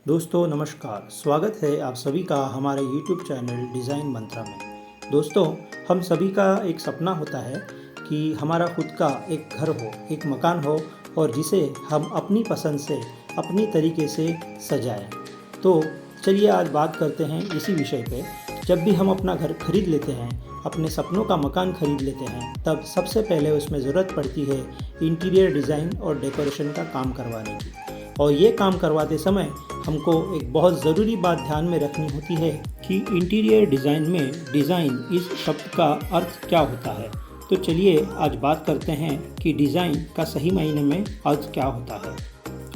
दोस्तों नमस्कार, स्वागत है आप सभी का हमारे YouTube चैनल डिज़ाइन मंत्रा में। दोस्तों, हम सभी का एक सपना होता है कि हमारा खुद का एक घर हो, एक मकान हो और जिसे हम अपनी पसंद से, अपनी तरीके से सजाएं। तो चलिए आज बात करते हैं इसी विषय पे। जब भी हम अपना घर खरीद लेते हैं, अपने सपनों का मकान खरीद लेते हैं, तब सबसे पहले उसमें ज़रूरत पड़ती है इंटीरियर डिज़ाइन और डेकोरेशन का काम करवाने की। और ये काम करवाते समय हमको एक बहुत ज़रूरी बात ध्यान में रखनी होती है कि इंटीरियर डिज़ाइन में डिज़ाइन इस शब्द का अर्थ क्या होता है। तो चलिए आज बात करते हैं कि डिज़ाइन का सही मायने में अर्थ क्या होता है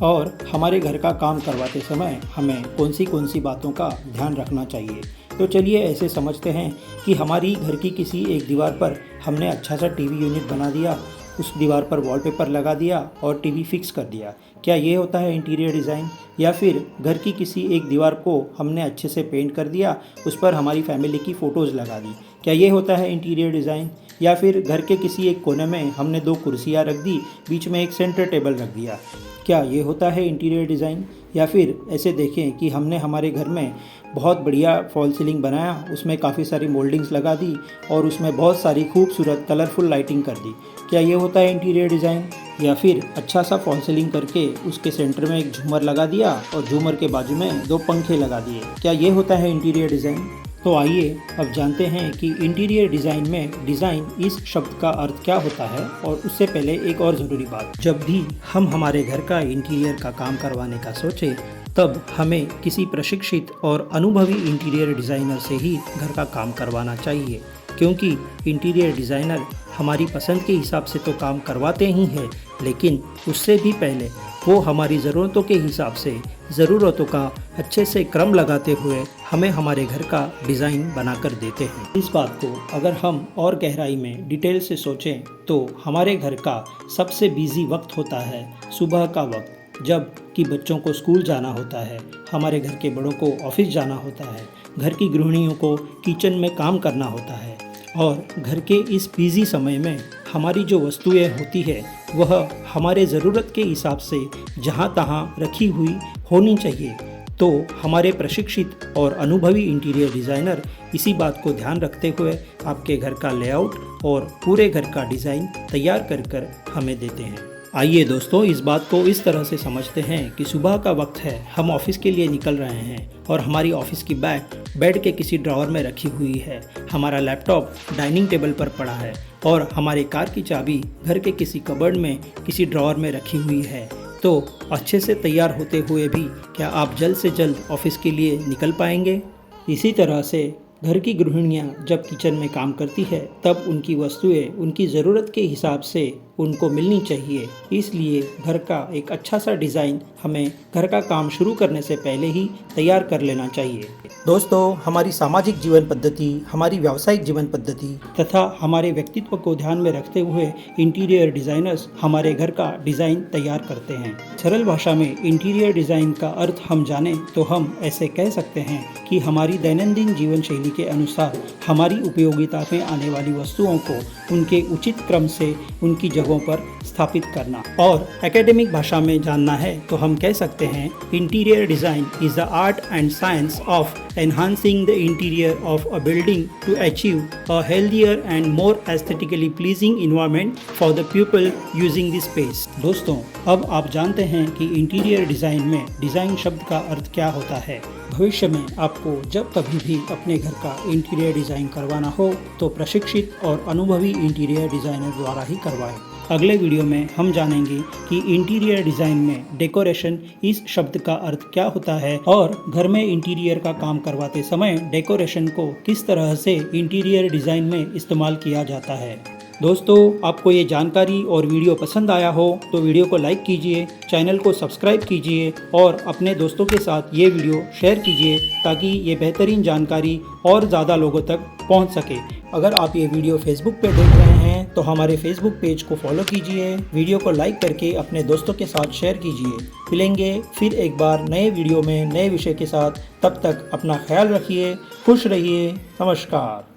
और हमारे घर का काम करवाते समय हमें कौन सी बातों का ध्यान रखना चाहिए। तो चलिए ऐसे समझते हैं कि हमारी घर की किसी एक दीवार पर हमने अच्छा सा टीवी यूनिट बना दिया, उस दीवार पर वॉलपेपर लगा दिया और टीवी फिक्स कर दिया। क्या ये होता है इंटीरियर डिज़ाइन? या फिर घर की किसी एक दीवार को हमने अच्छे से पेंट कर दिया, उस पर हमारी फैमिली की फ़ोटोज़ लगा दी। क्या ये होता है इंटीरियर डिज़ाइन? या फिर घर के किसी एक कोने में हमने 2 कुर्सियाँ रख दी, बीच में एक सेंटर टेबल रख दिया। क्या ये होता है इंटीरियर डिज़ाइन? या फिर ऐसे देखें कि हमने हमारे घर में बहुत बढ़िया फॉल सीलिंग बनाया, उसमें काफ़ी सारी मोल्डिंग्स लगा दी और उसमें बहुत सारी खूबसूरत कलरफुल लाइटिंग कर दी। क्या ये होता है इंटीरियर डिज़ाइन? या फिर अच्छा सा फॉल सीलिंग करके उसके सेंटर में एक झूमर लगा दिया और झूमर के बाजू में 2 पंखे लगा दिए। क्या ये होता है इंटीरियर डिज़ाइन? तो आइए अब जानते हैं कि इंटीरियर डिज़ाइन में डिज़ाइन इस शब्द का अर्थ क्या होता है। और उससे पहले एक और ज़रूरी बात, जब भी हम हमारे घर का इंटीरियर का काम करवाने का सोचें, तब हमें किसी प्रशिक्षित और अनुभवी इंटीरियर डिज़ाइनर से ही घर का काम करवाना चाहिए, क्योंकि इंटीरियर डिज़ाइनर हमारी पसंद के हिसाब से तो काम करवाते ही हैं, लेकिन उससे भी पहले वो हमारी ज़रूरतों के हिसाब से ज़रूरतों का अच्छे से क्रम लगाते हुए हमें हमारे घर का डिज़ाइन बनाकर देते हैं। इस बात को अगर हम और गहराई में डिटेल से सोचें तो हमारे घर का सबसे बिजी वक्त होता है सुबह का वक्त, जब कि बच्चों को स्कूल जाना होता है, हमारे घर के बड़ों को ऑफिस जाना होता है, घर की गृहिणियों को किचन में काम करना होता है। और घर के इस बिजी समय में हमारी जो वस्तुएं होती है वह हमारे ज़रूरत के हिसाब से जहाँ तहाँ रखी हुई होनी चाहिए। तो हमारे प्रशिक्षित और अनुभवी इंटीरियर डिज़ाइनर इसी बात को ध्यान रखते हुए आपके घर का लेआउट और पूरे घर का डिज़ाइन तैयार कर हमें देते हैं। आइए दोस्तों, इस बात को इस तरह से समझते हैं कि सुबह का वक्त है, हम ऑफिस के लिए निकल रहे हैं और हमारी ऑफिस की बैग बेड के किसी ड्रॉअर में रखी हुई है, हमारा लैपटॉप डाइनिंग टेबल पर पड़ा है और हमारी कार की चाबी घर के किसी कबर्ड में किसी ड्रॉअर में रखी हुई है। तो अच्छे से तैयार होते हुए भी क्या आप जल्द से जल्द ऑफिस के लिए निकल पाएंगे? इसी तरह से घर की गृहिणियाँ जब किचन में काम करती है तब उनकी वस्तुएं उनकी ज़रूरत के हिसाब से उनको मिलनी चाहिए। इसलिए घर का एक अच्छा सा डिज़ाइन हमें घर का काम शुरू करने से पहले ही तैयार कर लेना चाहिए। दोस्तों, हमारी सामाजिक जीवन पद्धति, हमारी व्यावसायिक जीवन पद्धति तथा हमारे व्यक्तित्व को ध्यान में रखते हुए इंटीरियर डिज़ाइनर्स हमारे घर का डिज़ाइन तैयार करते हैं। सरल भाषा में इंटीरियर डिज़ाइन का अर्थ हम जानें तो हम ऐसे कह सकते हैं कि हमारी दैनंदिन जीवन शैली के अनुसार हमारी उपयोगिता में आने वाली वस्तुओं को उनके उचित क्रम से उनकी जगहों पर स्थापित करना। और एकेडमिक भाषा में जानना है तो हम कह सकते हैं interior design is the art and science of enhancing the interior of a building to achieve a healthier and more aesthetically pleasing environment for the people using the space। दोस्तों, अब आप जानते हैं कि इंटीरियर डिज़ाइन में design शब्द का अर्थ क्या होता है। भविष्य में आपको जब कभी भी अपने घर का इंटीरियर डिज़ाइन करवाना हो तो प्रशिक्षित और अनुभवी इंटीरियर डिज़ाइनर द्वारा ही करवाएं। अगले वीडियो में हम जानेंगे कि इंटीरियर डिज़ाइन में डेकोरेशन इस शब्द का अर्थ क्या होता है और घर में इंटीरियर का काम करवाते समय डेकोरेशन को किस तरह से इंटीरियर डिज़ाइन में इस्तेमाल किया जाता है। दोस्तों, आपको ये जानकारी और वीडियो पसंद आया हो तो वीडियो को लाइक कीजिए, चैनल को सब्सक्राइब कीजिए और अपने दोस्तों के साथ ये वीडियो शेयर कीजिए ताकि ये बेहतरीन जानकारी और ज़्यादा लोगों तक पहुंच सके। अगर आप ये वीडियो फेसबुक पे देख रहे हैं तो हमारे फेसबुक पेज को फॉलो कीजिए, वीडियो को लाइक करके अपने दोस्तों के साथ शेयर कीजिए। मिलेंगे फिर एक बार नए वीडियो में नए विषय के साथ, तब तक अपना ख्याल रखिए, खुश रहिए। नमस्कार।